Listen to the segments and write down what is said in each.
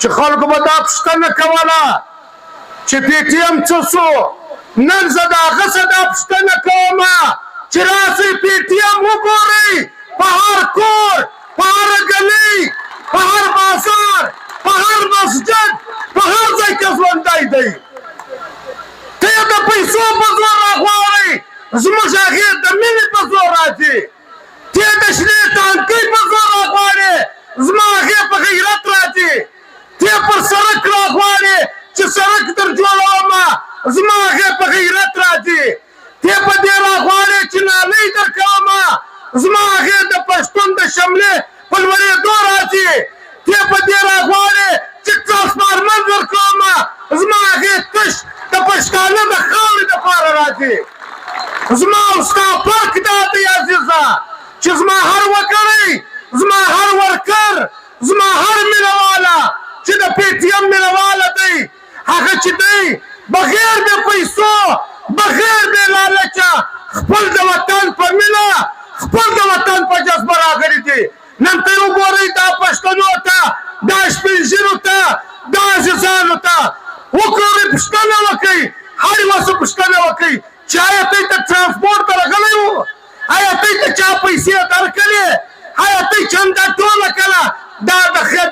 چې خلکو به دا پوښتنه کوله چې پی ټي ایم څه شو. نن زه د هغه څه دا پوښتنه کوم چې راسئ پی ټي ایم وګورئ په هر کور، په هره ګلۍ، په هر بازار، په هر مسجد، په هر ځای کې ژوندی دی. ته یې د پیسو په زور راغواړئ، زموږ هغې د مینې په زور راځي. ته یې د شنې ټانکۍ په زور راغواړې، زما هغې په غیرت راځي. ته یې پر سړک راغواړې چې سړک در جوړومه، زما هغې په غیرت راځي. ته یې په دې راغواړې چې نالۍ در کومه، زما هغې د پښتون د شملې په لوړېدو راځي. ته یې په دې راغواړې چې ټرانسفارمر در کومه، زما هغې تش د پښتانه د خاورې دپاره راځي. زما او ستا فرق دا دی عزیزه چې زما هر وګړی، زما هر ورکر، زما هر مینهواله چې د پی ټي ایم مینهواله دی، هغه چې دی بغیر د پیسو، بغیر د لالچه خپل د وطن په مینه، خپل د وطن په جذبه راغلی دی. نن ته وګورئ دا پښتنو ته، دا سپین ږیرو ته، دا عزیزانو ته وګورئ، پوښتنه وکئ، هر یوه څه پوښتنه وکئ چې آیا ته د ټرانسپورټ ته راغلی و؟ آیا ته د چا پیسې درکړې؟ آیا ته چنده ټوله کړه؟ دا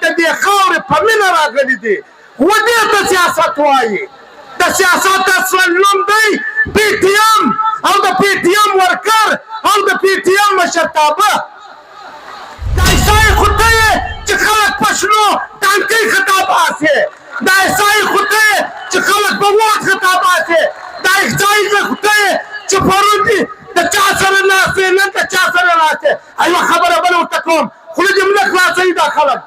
د دې خاورې په مینه راغلی دی. و دې ته سیاست وایي. د سیاست اصل نوم دی پی ټي ایم، او د پی ټي ایم ورکر او د پی ټي ایم مشرتابه. دا ایسای خو ته یې چې خلک په شنو ټانکۍ خطا باسې، دا ایسای خو ته یې چې خلک په واټ خطا باسې، دا ایسای خو ته یې چې پرون دي د چا سره ناستې، نن د چا سره ناستې. یوه خبره بله ورته کوم، خوله دې مه خلاصوي دا خلک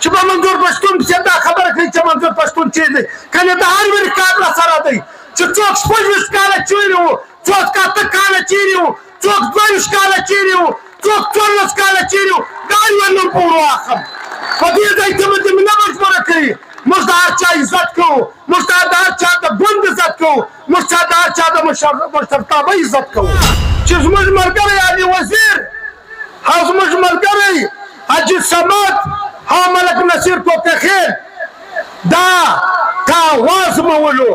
چې په منظور پښتون پسې دا خبره کوي چې منظور پښتون چی دی. کنې د هر یوه ریکارډ راسره دی چې څوک 26 کاله چیرې و، څوک 8 کاله چیرې و، څوک 22 کاله چیرې و، څوک 14 کاله چیرې و. دا یوه نوم په ورواخم. په دې ځای کې مې نه مجبوره کوي. موږ د هر چا عزت کوو، موږ د هر چا د ګوند عزت کوو، موږ د هر چا د مشرتابه عزت کوو. چې زموږ ملګری علي وزیر او زموږ ملګری حاجي صمد او ملک نصیر کوکخیل دا تا آواز مولو،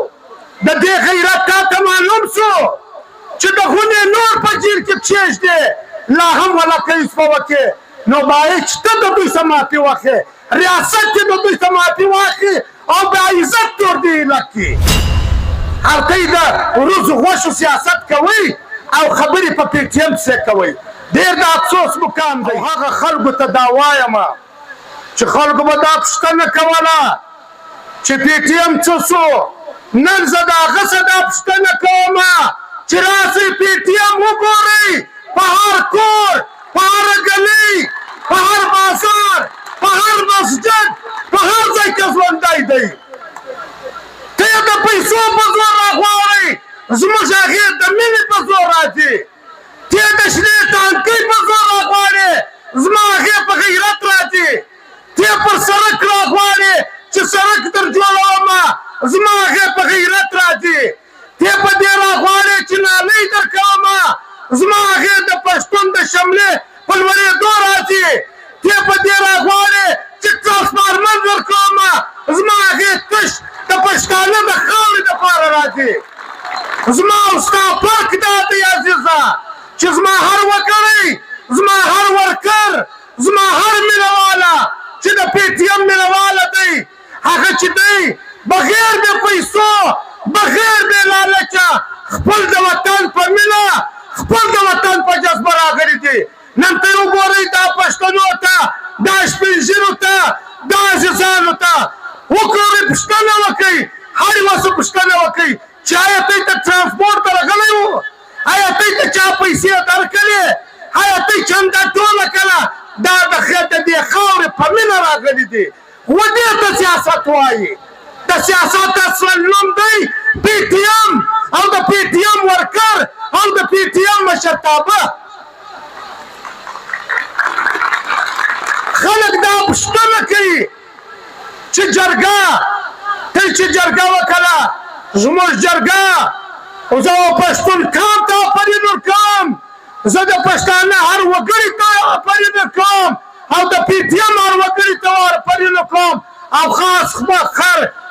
د دې غیرت تا ته معلوم شو چې د خونې نور په جیل کې کښېږدې، لا هم ولکه یوسفه وکې، نو باید چې ته د دوی څه معافي واخلې، ریاست کې د دوی څه معافي واخلې او باعزت جوړ دې علت کې. هلته د وروځو غوښو سیاست کوئ او خبرې په پی ټي ایم پسې کوئ. ډېر د افسوس مقام دی. هغه خلکو ته دا وایم چې خلکو به دا پوښتنه کوله چې پی ټي ایم څه شو. نن زه د هغه څه دا پوښتنه کوم چې راسئ پی ټي ایم وګورئ په هر کور، په هره ګلۍ، په هر بازار، په هر مسجد، په هر ځای کې ژوندی دی. ته یې د پیسو په زور راغواړئ، زموږ هغې د مینې په زور راځي. ته یې د شنې ټانکۍ په زور راغواړې، زما هغې په غیرت راځي. ته یې پر سړک راغواړې چې سړک در جوړومه، زما هغې په غیرت راځي. ته یې په دې راغواړې چې نالۍ در کومه، زما هغې د پښتون د شملې په لوړېدو راځي. ته یې په دې راغواړې چې ټرانسفارمر در کومه، زما هغې تش د پښتانه د خاورې دپاره راځي. زما او ستا فرق دا دی عزیزه چې زما هر وګړی، زما هر ورکر، زما هر مینهواله چې د پی ټي ایم مینهواله دی، هغه چې دی بغیر د پیسو، بغیر د لالچه خپل د وطن په مینه، خپل د وطن په جذبه راغلی دی. نن ته وګورئ دا پښتنو ته، دا سپین ږیرو ته، دا عزیزانو ته وګورئ، پوښتنه وکئ، هر یوه څه پوښتنه وکئ چې آیا ته د ټرانسپورټ ته راغلی و؟ آیا ته د چا پیسې درکړې؟ آیا ته چنده ټوله کړه؟ دا د دې خاورې په مینه راغلی دی. و دې ته سیاست وایي. د سیاست اصل نوم دی پی ټي ایم، او د پی ټي ایم ورکر او د پی ټي ایم مشرتابه. خلک دا پوښتنه کوي چې جرګه، ته چې جرګه وکړه، زموږ جرګه، زه پښتون قام ته آفرین ورکوم، زه د پښتانه هر وګړي ته آفرین ورکوم، او د پی ټي ایم هر وګړي ته آفرین ورکوم، او خاص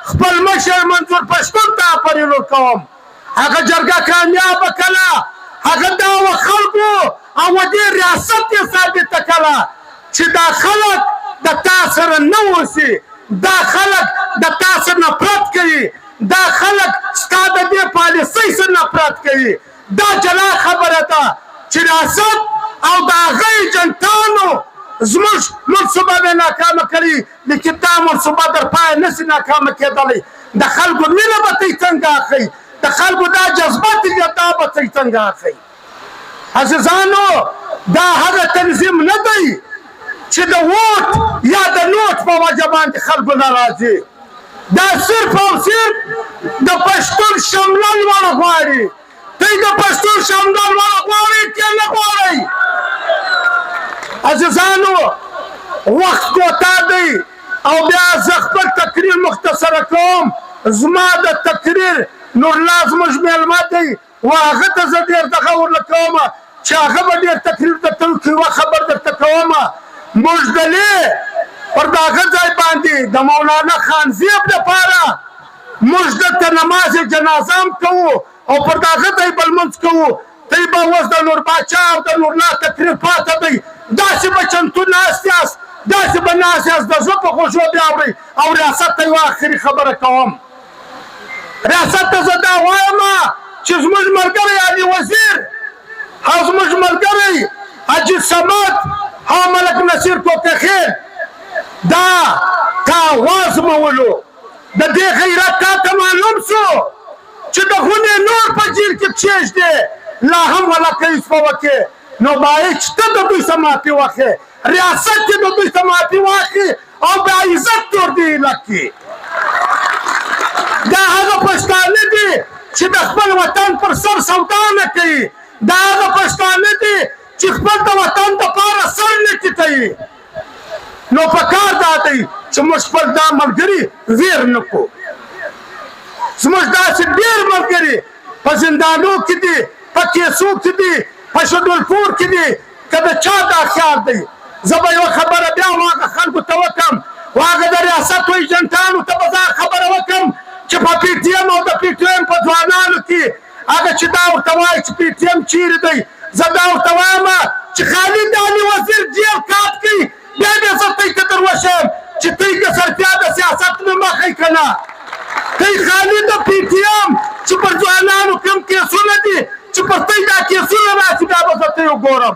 خپل مشر منظور پښتون ته آفرین ورکوم. هغه جرګه کامیابه کړه، هغه دا خلکو او دې ریاست یې ثابته کړه چې دا خلک د تا سره نه اوسي، دا خلک د تا سره نفرت کوي، دا خلک ستا د دې پالیسۍ سره نفرت کوي. دا جلا خبره ده چې ریاست او د هغه ایجنټانو زموږ منصوبه به ناکامه کړي، لیکن دا منصوبه در پای نشي ناکامه کېدلی. د خلکو مینه به تی څنګه اخلي، د خلکو دا جذبه دی دا به تی څنګه اخلي. عزیزانو دا هغه تنظیم نه دی چې د ووټ یا د نوټ په وجه باندې خلکو نه راځي. دا صرف او صرف د پښتون شملل غواړي. دی د پښتون شملل غواړي که نه غواړئ؟ عزیزانو وخت کوتا دی او بیا زه خپل تقریر مختصره کوم. زما د تقریر نورالله زموږ میلمه دی و هغه ته زه ډېر دغه ورله کوم چې هغه به ډېر تقریر درته وکړي. یوه خبر درته کوم، موږ دلې پر دغه ځای باندې د مولانا خانزیب لپاره موږ دلته نماز جنازه هم کوو او پر دغه ځای به لمونځ کوو. دی به اوس د نور باچا او د نورالله تقریر پاته دی، داسې به چمتو ناست یاست، داسې به ناست یاست د زړه په خوشو بیا اورئ. او ریاست ته یوه آخري خبره کوم، ریاست ته زه دا وایم چې زموږ ملګری علي وزیر او زموږ ملګری حاجي صمد او ملک نصیر کوکخیل دا تا وازمولو. د دې غیرت تا ته معلوم شو چې د خونې نور په جیل کې کښېږدې لا هم ولکه اسپه وکې، نو باید چې ته د دوی څه معافي واخلې، ریاست کې د دوی څه معافي واخلي او با عزت تور دې علت کې. دا هغه پښتانه دي چې د خپل وطن پر سر سودا نه کوي، دا هغه پښتانه دي چې خپل د وطن دپاره سر نه ټیټوي. نو پکار دا دی چې موږ خپل دا ملګري ویر نه کړو. زموږ داسې ډېر ملګري په زندانو کې دي، په کیسو کې دي، په شډولپور کې دي. که د چا دا خیال دی، زه به یوه خبره بیا هغه خلکو ته وکړم، هغه د ریاست و ایجنټانو ته به زه خبره وکړم چې په پي ټي ایم او د پي ټي ایم په ځوانانو کې هغه چې دا ورته وایي چې پي ټي ایم چیرې دی، زه دا ورته وایم چې خالد علي وزیر جیل کاټ کوي، بیا بیا زه تاسو ته در وښیم چې دوی که سرتیا د سیاست نه مخئ که نه. دوی خالد د پي ټي ایم چې پر ځوانانو کوم کیسونه دي چې پر دوی دا کیسونه راشي بیا به زه ته یې وګورم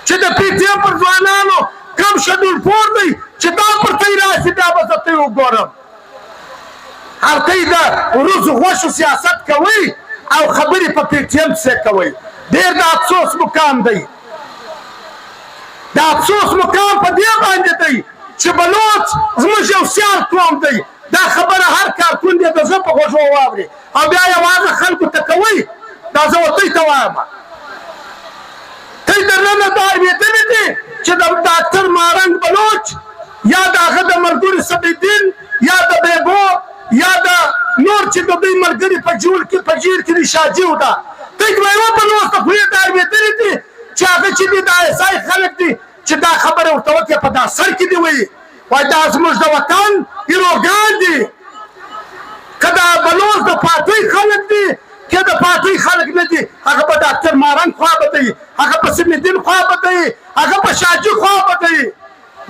چې د پي ټي ایم پر ځوانانو کوم شډولپور دی چې دا پر دوی راشي بیا به زه ته یې وګورم. هلته د وروځو غوښو سیاست کوئ او خبرې په پي ټي ایم پسې کوئ. ډېر د افسوس مقام دی، د افسوس مقام په دې باندې دی چې بلوچ زموږ یو سیال قوم دی. دا خبره هر کارکون دی د زړه په غوږو واوري او بیا یوازې خلکو ته کوئ. دا زه ورته ته وایم دوی درننه دا اورېدلي دي چې د ډاکټر مارنګ بلوچ یا د هغه د ملګري صفیالدین یا د بیبو یا د نور چې د دوی ملګري په جیل کې دي شاجیو ده، دوی به یوه په لوسته خولې دا اورېدلي دي چې هغه چې دي دا ایسای خلک دي چې دا خبره ورته وکړې په دا سر کې دي وایي وایي دا زموږ د وطن هیروګان دي. که د بلوچ د پارټۍ خلک دي که د پارټۍ خلک نه دي، هغه په ډاکټر مارنګ خوا به دی، هغه په سمیدین خوا به دی، هغه په شاجي خوا به دی.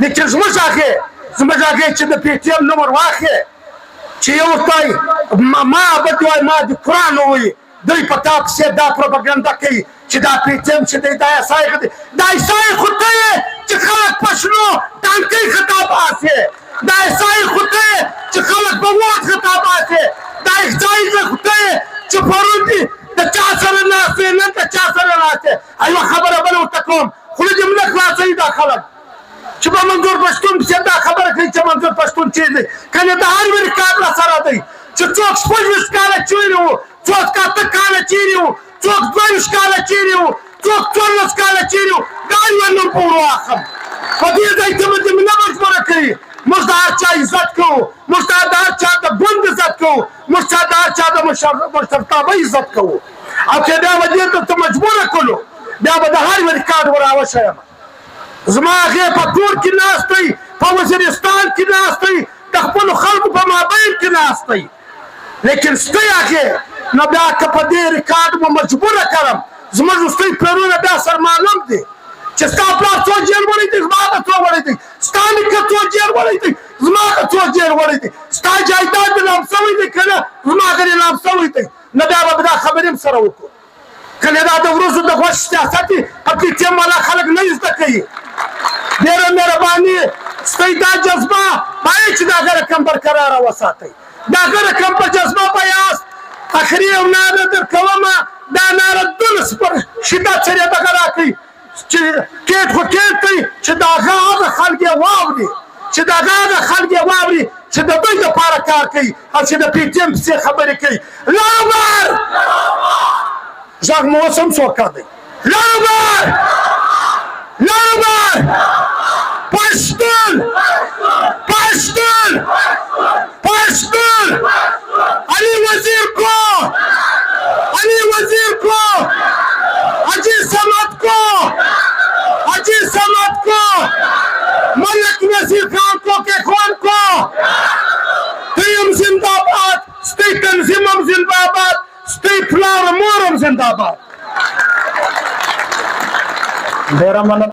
لیکن زموږ هغې چې د پي ټي ایم نوم ور واخلې چې یو ورته ما به دې وایي ما دې قرآن ووایي، دوی په تا پسې دا پروپاګنډه کوي چې دا پي ټي ایم چې دی دا ایسای دی، دا ایسای خو ته یې چې خلک په شنو ټانکۍ خطا باسې، دا ایسای خو ته یې چې خلک په ووټ خطا باسې، دا ایسای خو ته یې چې پرون دي د چا سره ناست دی نن د چا سره ناست دی. یوه خبره بله ورته کوم، خوله دې مه خلاصوي دا خلک چې په منظور پښتون پسې دا خبره کوي چې منظور پښتون چیرې دی. کنې د هر ویل کار را سره دی چې څوک 26 کاله چیرې وو، څوک 8 کاله چیرې وو، څوک 22 کاله چیرې وو، څوک 14 کاله چیرې وو. دا یوه نوم په ور واخلم په دې ځای کې مې نه مجبوره کوي. موږ د هر چا عزت کوو، موږ د هر چا د ګوند عزت کوو، موږ د هر چا د مشرتابه عزت کوو. او که بیا به دې ته مجبوره کړو بیا به د هر یوه ریکارډ ور راوښیم. زما هغې په کور کې ناست دی په وزیرستان کې ناست دی د خپلو خلکو په مابین کې ناست دی لیکن ستی هغې نو بیا که په دې ریکارډ مو مجبوره کړم زموږ وروستي پلرونه بیا سرمعلوم دي چې ستا پلار څو جیل وړی دی زما هغه څو وړی دی ستا نیکه څو جیل وړی دی زما هغه څو جیل وړی دی ستا جایداد دې لام شوی دی که نه زما هغه دې لام شوی دی نو بیا به دا خبرې هم سره وکړو کله دا د وروځو د غوښې سیاست دی په پي ټي ایم والا خلک نه زده کوي ډېره مهرباني ستی دا جذبه باید چې د هغه رقم برقراره وساتئ د هغه رقم په جذبه به یاست اخري یو ناره در کومه دا ناره دولس پر شدت سره یې دغه راکړئ چې کیټ خو کیټ کوي چې د هغه خلک یې واوري چې د هغه خلک یې واوري چې د دوی دپاره کار کوي او چې د پي ټي ایم پسې خبرې کوي لوبر غږ مو اوس هم څوک دی لوبر لوبر پښتون پښتون پښتون علي وزیر کو علي وزیر کو حاجی صمد کو حاجی صمد کو ملک نصیر خان کو کے خوان کو تیم زندہ باد ستی تنظیمم زندہ باد ستی پلار مورم زندہ باد